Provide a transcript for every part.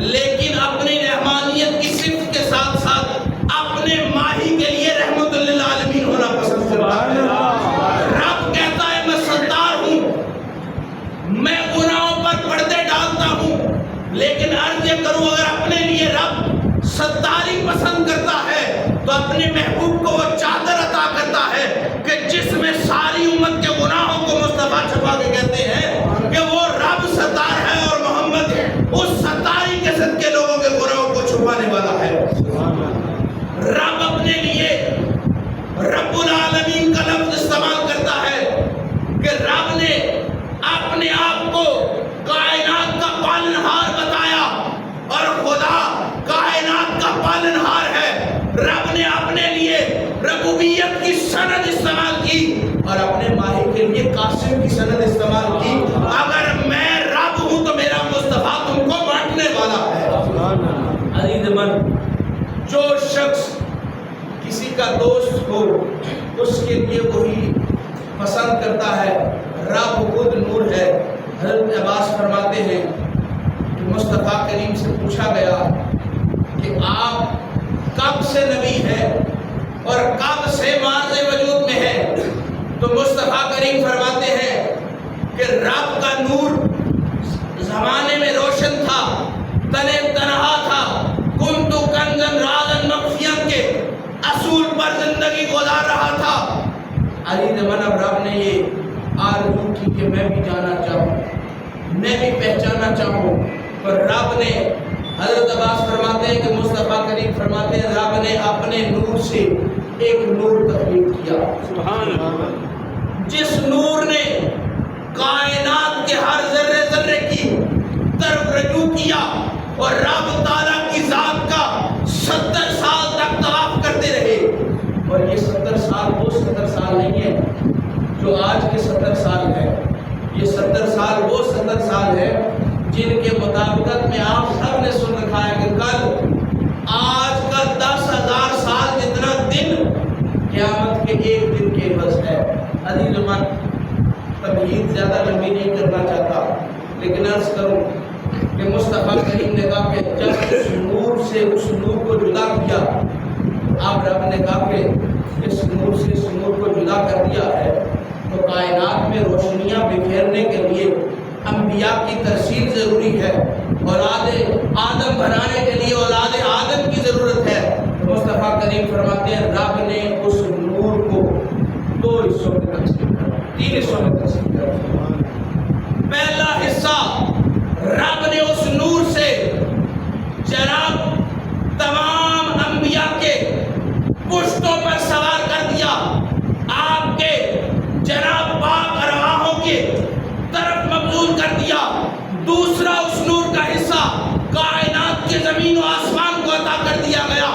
لیکن اپنی رحمانیت کی صفت کے ساتھ ساتھ اپنے ماہی کے لیے رحمت للعالمین ہونا پسند کرتا ہے۔ رب کہتا ہے میں ستار ہوں، میں گناہوں پر پردے ڈالتا ہوں، لیکن عرض یہ کروں اگر اپنے لیے رب ستاری پسند کرتا ہے تو اپنے محبوب کو وہ چادر عطا کرتا ہے کہ جس میں ساری امت کے گناہوں کو مصطفیٰ چھپا کے کہتے ہیں کہ وہ رب ستار ہے اور محمد اس ستاری کے صدقے لوگوں کے گناہوں کو چھپانے والا ہے۔ رب اپنے لیے رب العالمین کا لفظ استعمال کرتا ہے کہ رب نے اپنے آپ کو کائنات کا پالنہار بتایا اور خدا کائنات کا پالنہار ہے۔ رب نے اپنے لیے ربوبیت کی سند استعمال کی اور اپنے ماہی کے لیے قاسم کی سند استعمال کی۔ اگر میں رب ہوں تو میرا مصطفیٰ تم کو بانٹنے والا ہے۔ عزیز من، جو شخص کسی کا دوست ہو اس کے لیے وہی پسند کرتا ہے۔ رب خود نور ہے۔ حضرت عباس فرماتے ہیں کہ مصطفیٰ کریم سے پوچھا گیا کہ آپ کب سے نبی ہے اور کب سے ماضی وجود میں ہے، تو مصطفیٰ کریم فرماتے ہیں کہ رب کا نور زمانے میں روشن تھا، تنے تنہا تھا، کنتو کنزن رازن مخفیت کے اصول پر زندگی گزار رہا تھا۔ عزیز من، اب رب نے یہ آرزو کی کہ میں بھی جانا چاہوں، میں بھی پہچانا چاہوں، پر رب نے حضرت عباس فرماتے ہیں کہ مصطفیٰ کریم فرماتے ہیں رب نے اپنے نور سے ایک نور تخلیق کیا، سبحان اللہ، جس نور نے کائنات کے ہر ذرے ذرے کی طرف رجوع کیا اور رب تعالیٰ کی ذات کا 70 سال تک طواف کرتے رہے۔ اور یہ 70 سال وہ 70 سال نہیں ہے جو آج کے 70 سال ہے، یہ 70 سال وہ 70 سال ہے جن کے مطابقت میں آپ سب نے سن رکھا ہے کہ کل آج کا 10,000 سال جتنا دن قیامت کے ایک دن کے عوض ہے۔ عزیز من، تمہید زیادہ لمبی نہیں کرنا چاہتا، لیکن عرض کروں کہ مصطفیٰ کریم نے کہا کہ جب اس نور سے اس نور کو جدا کیا، اب رب نے کہا کہ اس نور سے اس نور کو جدا کر دیا ہے تو کائنات میں روشنیاں بکھیرنے کے لیے انبیاء کی ترسیل ضروری ہے، اولاد آدم بنانے کے لیے اولاد آدم کی ضرورت ہے۔ مصطفیٰ کریم فرماتے ہیں رب نے اس نور کو 2 حصوں میں تقسیم کر، 3 حصوں میں تقسیم کر۔ پہلا حصہ رب نے اس نور سے جناب تمام انبیاء کے پشتوں پر سوار کر دیا، آپ کے جناب پاک ارواحوں کے طرف مبذول کر دیا۔ دوسرا اس نور کا حصہ کائنات کے زمین و آسمان کو عطا کر دیا گیا،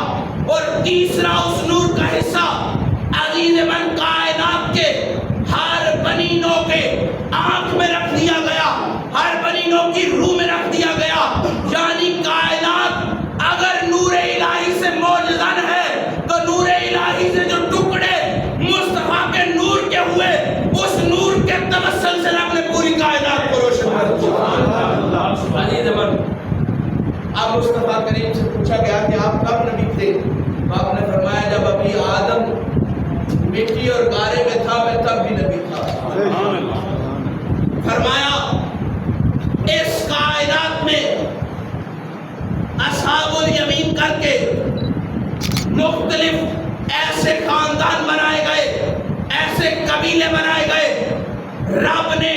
اور تیسرا اس نور کا حصہ عزیز من کائنات کے ہر بنی نو کے آنکھ میں رکھ دیا گیا، ہر بنی نو کی روح میں رکھ دیا گیا۔ یعنی کائنات اگر نور الہی سے موجزن ہے تو نور الہی سے جو ٹکڑے مصطفیٰ کے نور کے ہوئے، اس نور کے تمثل سے رب نے پوری کائنات کو روشن کر دیا۔ عزیز من، اب مصطفیٰ کریم سے پوچھا گیا کہ آپ کب نبی تھے؟ آپ نے فرمایا جب ابھی آدم مٹی اور گارے میں تھا میں تب بھی نبی تھا۔ فرمایا اس کائنات میں اصحاب الیمین کر کے مختلف ایسے خاندان بنائے گئے، ایسے قبیلے بنائے گئے۔ رب نے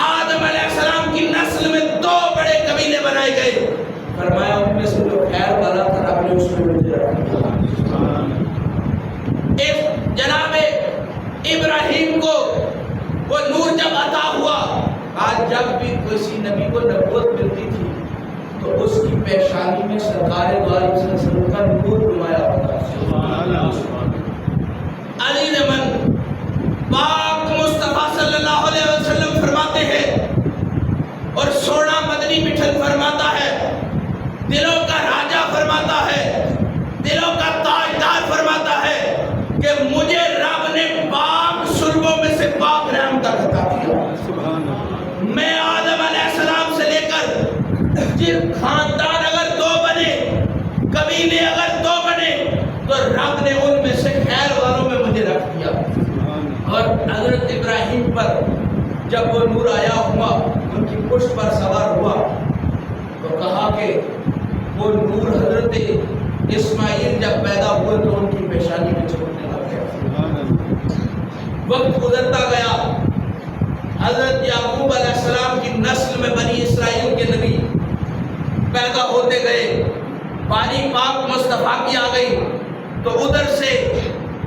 آدم علیہ السلام کی نسل میں 2 بڑے قبیلے بنائے گئے۔ فرمایا ان میں سے جو خیر والا تھا رب نے اس میں مجھے رکھا۔ جناب ابراہیم کو وہ نور جب عطا ہوا، آج جب بھی کسی نبی کو نبوت ملتی تھی تو اس کی پیشانی میں سرکار دو علیہ وسلم کا نور نمایاں ہوتا ہے۔ عزیز من، پاک مصطفیٰ صلی اللہ علیہ وسلم فرماتے ہیں اور سونا مدنی مٹھن فرماتا ہے، دلوں کا راجہ فرماتا ہے، دلوں کا تاجدار فرماتا ہے کہ مجھے رب نے پاک سلبوں میں سے پاک رحمت عطا کیا۔ میں آدم علیہ السلام سے لے کر جن خاندان اگر 2 بنے، قبیلے اگر 2 بنے، تو رب نے ان پر جب وہ نور آیا ہوا ان کی پشت پر سوار ہوا تو کہا کہ وہ نور حضرت اسماعیل جب پیدا ہوئے تو ان کی پیشانی میں چمکنے لگ گیا. وقت گزرتا گیا، حضرت یعقوب علیہ السلام کی نسل میں بنی اسرائیل کے نبی پیدا ہوتے گئے، بانی پاک مصطفیٰ کی آ گئی تو ادھر سے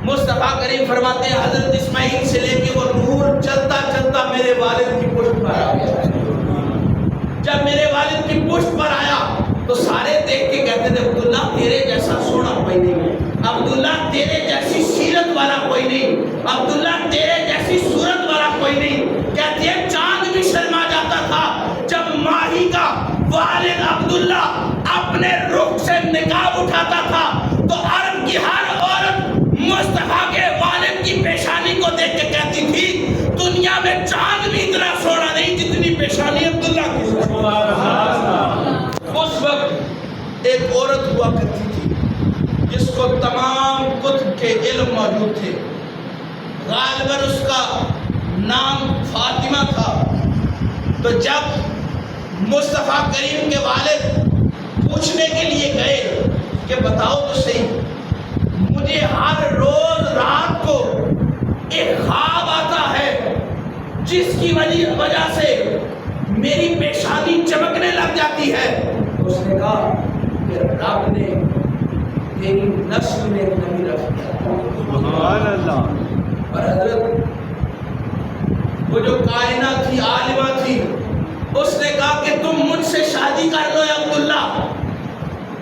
مصطفیٰ کریم فرماتے ہیں حضرت اسماعیل سے لے کے وہ نور چلتا چلتا میرے والد کی پشت پر آ گیا. جب میرے والد کی پشت پر آیا تو سارے دیکھ کے کہتے تھے عبداللہ تیرے جیسا سونا کوئی نہیں، عبداللہ تیرے جیسی سیرت والا کوئی نہیں، عبداللہ تیرے جیسی صورت والا کوئی نہیں. کہتے ہیں چاند بھی شرما جاتا تھا جب ماہی کا والد عبداللہ اپنے رخ سے نقاب اٹھاتا تھا تو عرب کی ہر عورت مصطفیٰ کے والد کی پیشانی کو دیکھ کے کہتی تھی دنیا میں چاند بھی اتنا سونا نہیں جتنی پیشانی عبداللہ کی. اس وقت ایک عورت ہوا کرتی تھی جس کو تمام کتب کے علم موجود تھے، غالباً اس کا نام فاطمہ تھا. تو جب مصطفیٰ کریم کے والد پوچھنے کے لیے گئے کہ بتاؤ تو صحیح، مجھے ہر روز رات کو ایک خواب آتا ہے جس کی وجہ سے میری پیشانی چمکنے لگ جاتی ہے. اس نے کہا کہ رب نے تیری نسل میں نبی رکھ دیا. سبحان اللہ. اور حضرت وہ جو کائنہ تھی، عالمہ تھی، اس نے کہا کہ تم مجھ سے شادی کر لو یا عبداللہ،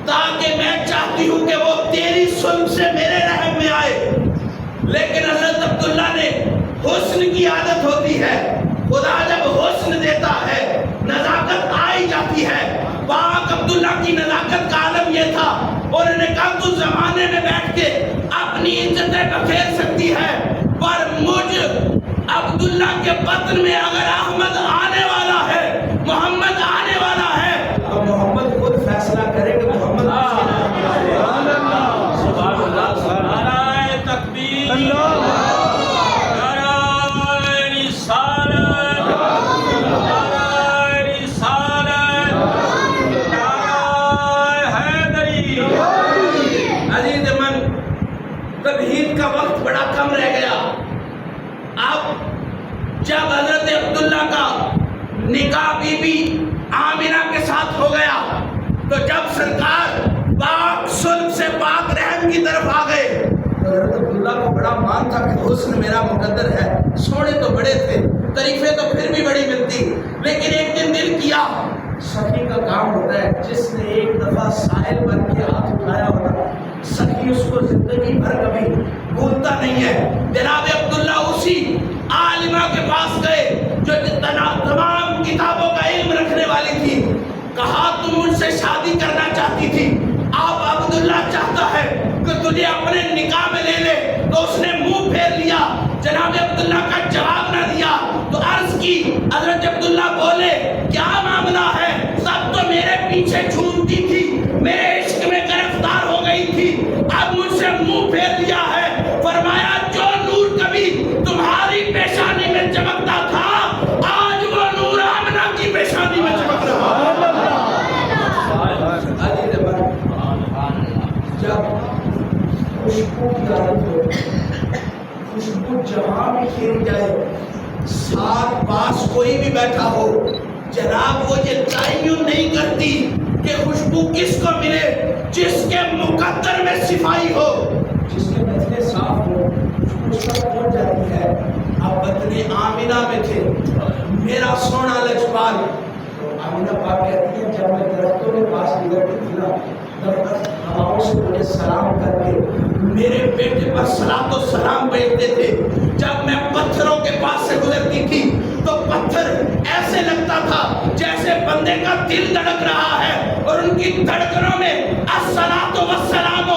تاکہ میں چاہتی ہوں کہ وہ تیری سن سے میرے رحم میں آئے. لیکن حضرت عبداللہ نے، حسن کی عادت ہوتی ہے، خدا جب حسن دیتا ہے نزاکت آئی جاتی ہے. پاک عبداللہ کی نزاکت کا عالم یہ تھا، انہوں نے کہا تو زمانے میں بیٹھ کے اپنی عزتیں بکھیر سکتی ہے، پر مجھ عبداللہ کے بطن میں اگر احمد آنے والا ہے، محمد آنے والا ہے، تو محمد خود فیصلہ کرے کہ محمد سبحان اللہ. نعرہ تکبیر، نعرہ رسالت، نعرہ رسالت، نعرہ حیدری. عزیز من، تمہید کا وقت بڑا کم رہ گیا. اب جب حضرت عبداللہ کا نکاح بی بی آمنہ کے ساتھ ہو گیا تو جب سرکار پاک سلب سے پاک رحم کی طرف آ گئے تو حضرت عبداللہ کو بڑا مان تھا کہ حسن میرا مقدر ہے. سونے تو بڑے تھے، تعریفیں تو پھر بھی بڑی ملتی، لیکن ایک دن دل کیا سخی کا کام ہوتا ہے. جس نے ایک دفعہ سائل بن کے ہاتھ اٹھایا ہوتا سخی اس کو زندگی بھر کبھی بھولتا نہیں ہے. جناب عبداللہ اسی عالمہ کے پاس گئے جو تمام کتابوں کا علم رکھنے والی تھی. کہا تم مجھ سے شادی کرنا چاہتی تھی، اب عبداللہ چاہتا ہے کہ تجھے اپنے نکاح میں لے لے. تو اس نے منہ پھیر لیا، جناب عبداللہ کا جواب نہ دیا. تو عرض کی حضرت عبداللہ بولے کیا معاملہ ہے؟ سب تو میرے پیچھے جھومتی تھی، میرے عشق میں گرفتار ہو گئی تھی، اب مجھ سے منہ پھیر لیا ہے. فرمایا جو نور کبھی تمہاری پیشانی میں چمکتا تھا آج وہ نور آمنہ کی پیشانی میں چمک رہا ہے. جب خوشبو کی عادت ہو، خوشبو جہاں بھی کھیل جائے، ساتھ پاس کوئی بھی بیٹھا ہو، جناب وہ یہ تعین نہیں کرتی کہ خوشبو کس کو ملے، جس کے مقدر میں صفائی ہو، جس کے بدلے صاف ہو، خوشبو اس پر پہنچ جاتی ہے. اب بدلے آمنہ میں تھے، میرا سونا لجپال. آمنہ پاک کہتی ہے جب میں درختوں کے پاس گزرتی تھی نا، درخت ہواؤں سے مجھے سلام کر کے میرے بیٹے پر صلاۃ و سلام بھیجتے تھے. جب میں پتھروں کے پاس سے گزرتی تھی تو پتھر ایسے لگتا تھا جیسے بندے کا دل دھڑک رہا ہے اور ان کی دھڑکنوں میں الصلاۃ والسلام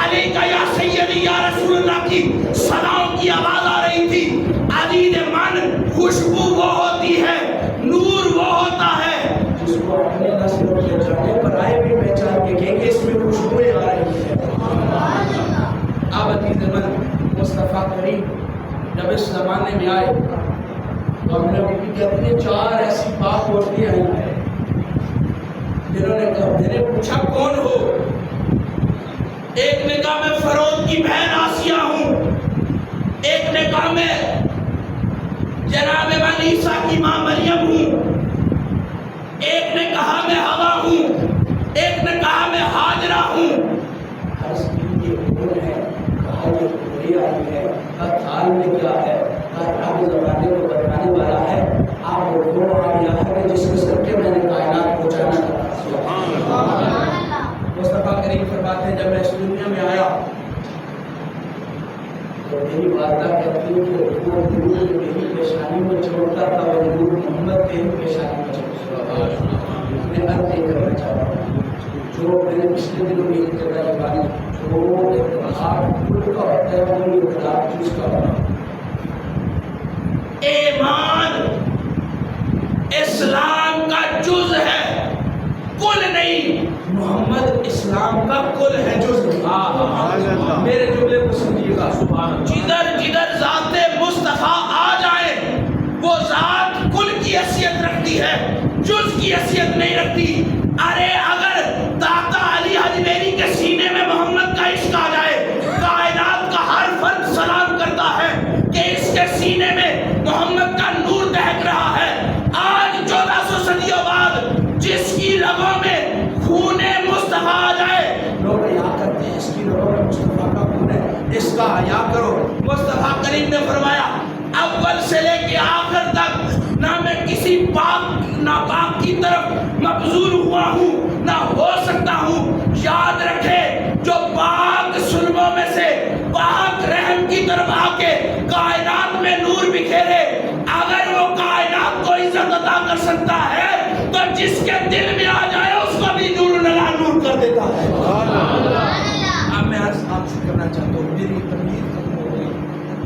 علیک یا سیدی یا رسول اللہ کی صلاؤں کی آواز آ رہی تھی. عزیز من، خوشبو وہ ہوتی ہے، نور وہ ہوتا ہے جس کو اپنے نسلوں کے جانے پر آئے بھی پہچان کے کہیں گے اس میں خوشبوئیں آ رہی ہیں. اب عزیز من، مصطفیٰ کریم جب اس زمانے میں آئے تو ہم نے بھی کہتی ہیں 4 ایسی پاک عورتیں آئی ہیں جنہوں نے کہا، میں نے پوچھا کون ہو؟ ایک نے کہا میں فرعون کی بہن آسیہ ہوں، ایک نے کہا میں جناب عیسیٰ کی ماں مریم ہوں، ایک نے کہا میں حوا ہوں، ایک نے کہا میں ہاجرہ ہوں۔ عرض کی یہ کون ہے؟ کہا یہ پوری آئی ہے۔ کہا تھال میں کیا ہے؟ کہا رب زمانے کو بتانے والا ہے، آپ وہ آ گیا ہے جس کے صدقے میں نے کائنات کو جانا تھا۔ مصطفیٰ کریم فرماتے ہیں جب میں اس دنیا میں آیا تو میری والدہ کہتی ہے کہ وہ نور میری پیشانی میں چمکتا تھا، وہ نور محمد کے پیشانی میں چمکتا تھا۔ میں عرض یہ کرنا چاہتا ہوں، جو میں نے پچھلے دنوں میں ایک جگہ یہ بانی جو اتحاد کل کا ہوتا ہے وہ اتحاد چیز کا ہوتا ہے۔ ایمان اسلام کا جز ہے، کل نہیں۔ محمد اسلام کا کل ہے، جز نہیں۔ میرے جملے کو سمجھیے گا، جدھر جدھر ذات مصطفیٰ آ جائے وہ ذات کل کی حیثیت رکھتی ہے، جز کی حیثیت نہیں رکھتی۔ ارے اگر داتا علی حجویری کے سینے میں محمد کا عشق آ جائے، کائنات کا ہر فرد سلام کرتا ہے کہ اس کے سینے میں محمد کا نور دہک رہا ہے۔ آج 1400 صدیوں بعد جس کی رگوں میں خون مصطفیٰ آ جائے، لوگ حیا کرتے ہیں اس کی رگوں میں مصطفیٰ کا خون ہے، اس کا حیا کرو۔ مصطفیٰ کریم نے فرمایا اول سے لے کے آخر تک نہ میں کسی پاک ناپاک کی طرف مبذول ہوا ہوں نہ ہو سکتا ہوں۔ یاد رکھے جو پاک سلموں میں سے پاک رحم کی طرف آ کے کائنات میں نور بکھیرے، اگر وہ کائنات کو عزت عطا کر سکتا ہے تو جس کے دل میں آ جائے اس کو بھی نور نور کر دیتا ہے۔ اب میں عرض آپ سے کرنا چاہتا ہوں، میری تمہید ختم ہو گئی،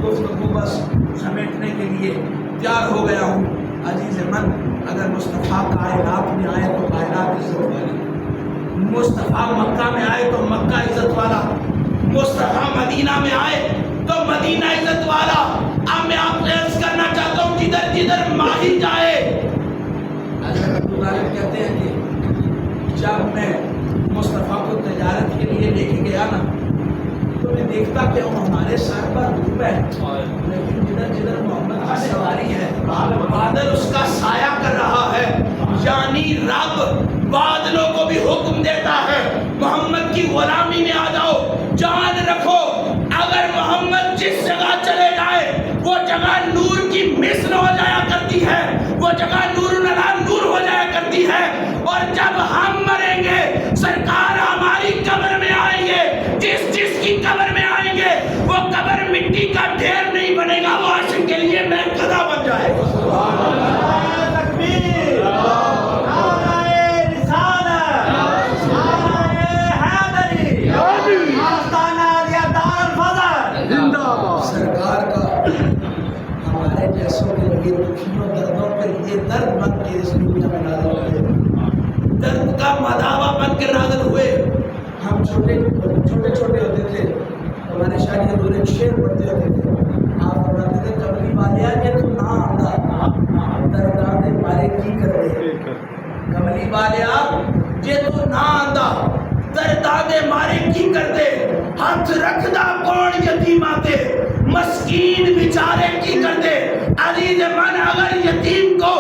گفتگو بس سمیٹنے کے لیے تیار ہو گیا ہوں۔ عزیز من، اگر مصطفیٰ کائنات میں آئے تو کائنات عزت والی، مصطفیٰ مکہ میں آئے تو مکہ عزت والا، مصطفیٰ مدینہ میں آئے تو مدینہ عزت والا۔ اب میں آپ سے عرض کرنا چاہتا ہوں جدھر جدھر ماہی جائے، حضرت ابو طالب کہتے ہیں کہ جب میں مصطفیٰ کو تجارت کے لیے لے کے گیا نا تو میں دیکھتا کہ ہمارے سر پر دھوپ ہے لیکن جدھر جدھر محمد کی سواری ہے بادل اس کا سایہ کر رہا ہے، یعنی رب بادلوں کو بھی حکم دیتا ہے محمد کی غلامی میں آ جاؤ۔ جان رکھو اگر محمد جس جگہ چلے جائے وہ جگہ نور کی مثل ہو جایا کرتی ہے، وہ جگہ نور نور ہو جایا کرتی ہے۔ اور جب ہم مریں گے سرکار ہماری قبر میں آئیں گے، جس کی قبر میں آئیں گے وہ قبر مٹی کا ڈھیر نہیں بنے گا، وہ عاشق کے لیے محکدہ بن جائے گا۔ سرکار کا ہمارے جیسوں کے لیے دکھیوں دردوں پر یہ درد بن کے اس دنیا میں نازل ہوئے، درد کا مداوا بن کے نازل ہوئے۔ ہم چھوٹے چھوٹے ہوتے تھے، ہمارے شاعر حضور ایک شعر پڑھتے ہوتے تھے، آپ فرماتے تھے کملی والیا یہ تو نہ آتا درداں مارے کی کر دے، کملی والیا یہ تو نہ آندا درداں مارے کی کر دے، ہاتھ رکھدا کون یتیماں تے مسکین بیچارے کی کر دے۔ عزیز من، اگر یتیم کو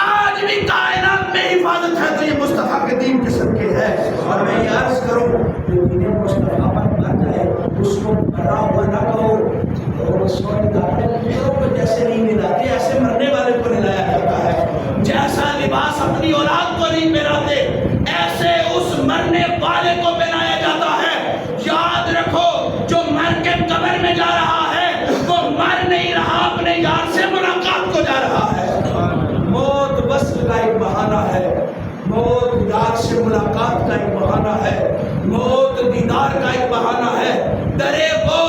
آج بھی کائنات میں حفاظت ہے تو یہ مصطفیٰ کے دین کے صدقے ہے۔ اور میں یہ عرض کروں کہ انہیں مصطفیٰ پر مر جائے اس کو مرا ہوا نہ کہو، اور اس کو جیسے نہیں ملاتے ایسے مرنے والے کو نلایا جاتا ہے، جیسا لباس اپنی اولاد کو نہیں پہناتے ایسے اس مرنے والے کو پہنایا جاتا ہے۔ یاد رکھو جو مر کے قبر میں جا رہا ہے وہ مر نہیں رہا، اپنے یار سے ملاقات کو جا رہا ہے۔ موت بس کا ایک بہانہ ہے، موت یار سے ملاقات کا ایک بہانہ ہے، موت دیدار کا ایک بہانہ ہے۔ ڈرے وہ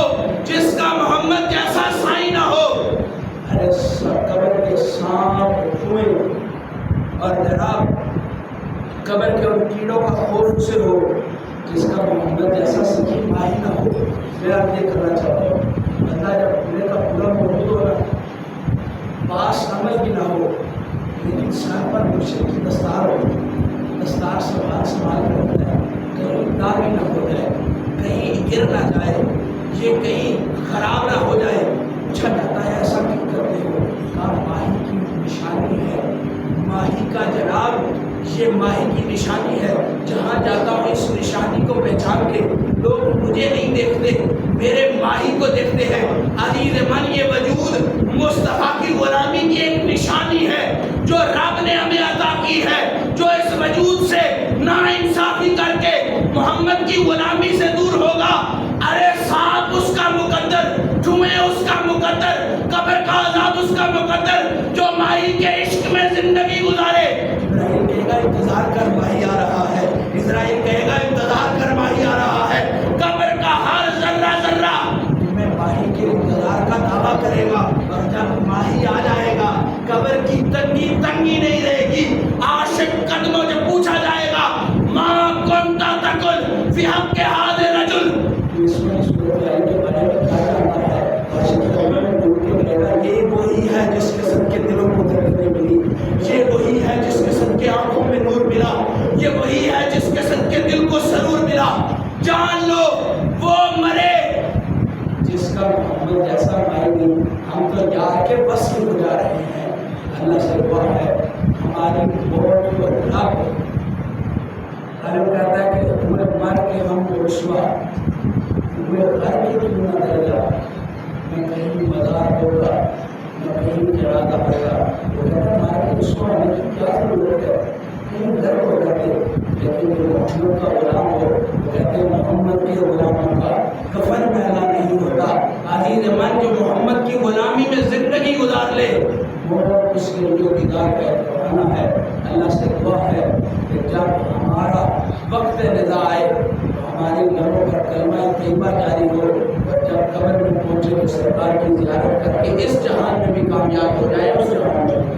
جس کا محمد جیسا سائیں نہ ہو۔ ارے قبر کے سانپ چوہے اور جناب قبر کے ان کیڑوں کا خوف سے ہو جس کا محمد جیسا سچی ماہی نہ ہو۔ میں آپ یہ کرنا چاہتا ہوں، اللہ جب پورے کا پورا موجود ہوگا بات سمجھ بھی نہ انسان پر مرشد کی دستار ہو، دستار سنبھال کے رکھتا ہے، کہیں داغ نہ ہو جائے، کہیں گر نہ جائے، یہ کہیں خراب نہ ہو جائے. پوچھا جاتا ہے ایسا کیوں کرتے ہو؟ کہا ماہی کی نشانی ہے، ماہی کا جناب یہ ماہی کی نشانی ہے. جہاں جاتا ہوں اس نشانی کو پہچان کے لوگ مجھے نہیں دیکھتے، میرے ماہی کو دیکھتے ہیں. عزیز من یہ وجود مصطفیٰ کی غلامی کی ایک نشانی ہے جو رب نے ہمیں عطا کی ہے. جو اس وجود سے ناانصافی کر کے محمد کی غلامی سے دور ہوگا، ارے سانپ اس کا مقدر، جمعے اس کا مقدر، قبر کا عذاب اس کا مقدر، جو ماہی کے عشق میں زندگی گزارے. اسرائیل کہے گا انتظار کر ماہی آ رہا ہے، اسرائیل کہے گا انتظار کر ماہی آ رہا ہے. قبر کا ہر ذرہ ذرہ میں ماہی کے انتظار کا دعویٰ کرے گا، اور جب ماہی آ جائے گا قبر کی تنگی تنگی نہیں رہے گی. عاشق قدموں سے پوچھا جائے گا ماں کنتا تقل فی حق هذا الرجل. اس میں صورت حال کے بارے میں کہا جاتا ہے عاشق قدموں میں ڈوب کے کہے گا یہ وہی ہے جس کے سب کے دلوں کو درد ملی، یہ وہی ہے جس کے سب کے آنکھوں میں نور ملا، یہ وہی ہے جس کے سب کے دل کو سرور ملا. جان لو وہ مرے جس کا محمد جیسا مائی نہیں. ہم تو یار کے بس ہی گزار رہے ہیں. اللہ سے دعا ہے ہماری موت کو رب کہتا ہے کہ تمہیں مر کے ہم کو رسوا، تمہیں گھر کے کیوں نہ درجہ، میں کہیں مزار ہوگا، میں کہیں جنازہ ہوگا. وہ کہتا ہے مار کے رسوا ہونے کی کیا ضرورت ہے، کہیں گھر ہو جاتے. لیکن جو محمد کا غلام ہو، وہ کہتے ہیں محمد کے غلاموں کا کفن پہنا نہیں ہوتا. عزیز من جو محمد کی غلامی میں زندگی گزار لے وہ اس کے لیے دیدار کا ٹھکانا ہے. اللہ سے دعا ہے کہ جب ہمارا وقت رضا آئے تو ہمارے گھروں پر کلمہ طیبہ جاری ہو، اور جب قبر میں پہنچے تو سرکار کی زیارت کر کے اس جہان میں بھی کامیاب ہو جائے، اس جہان میں بھی.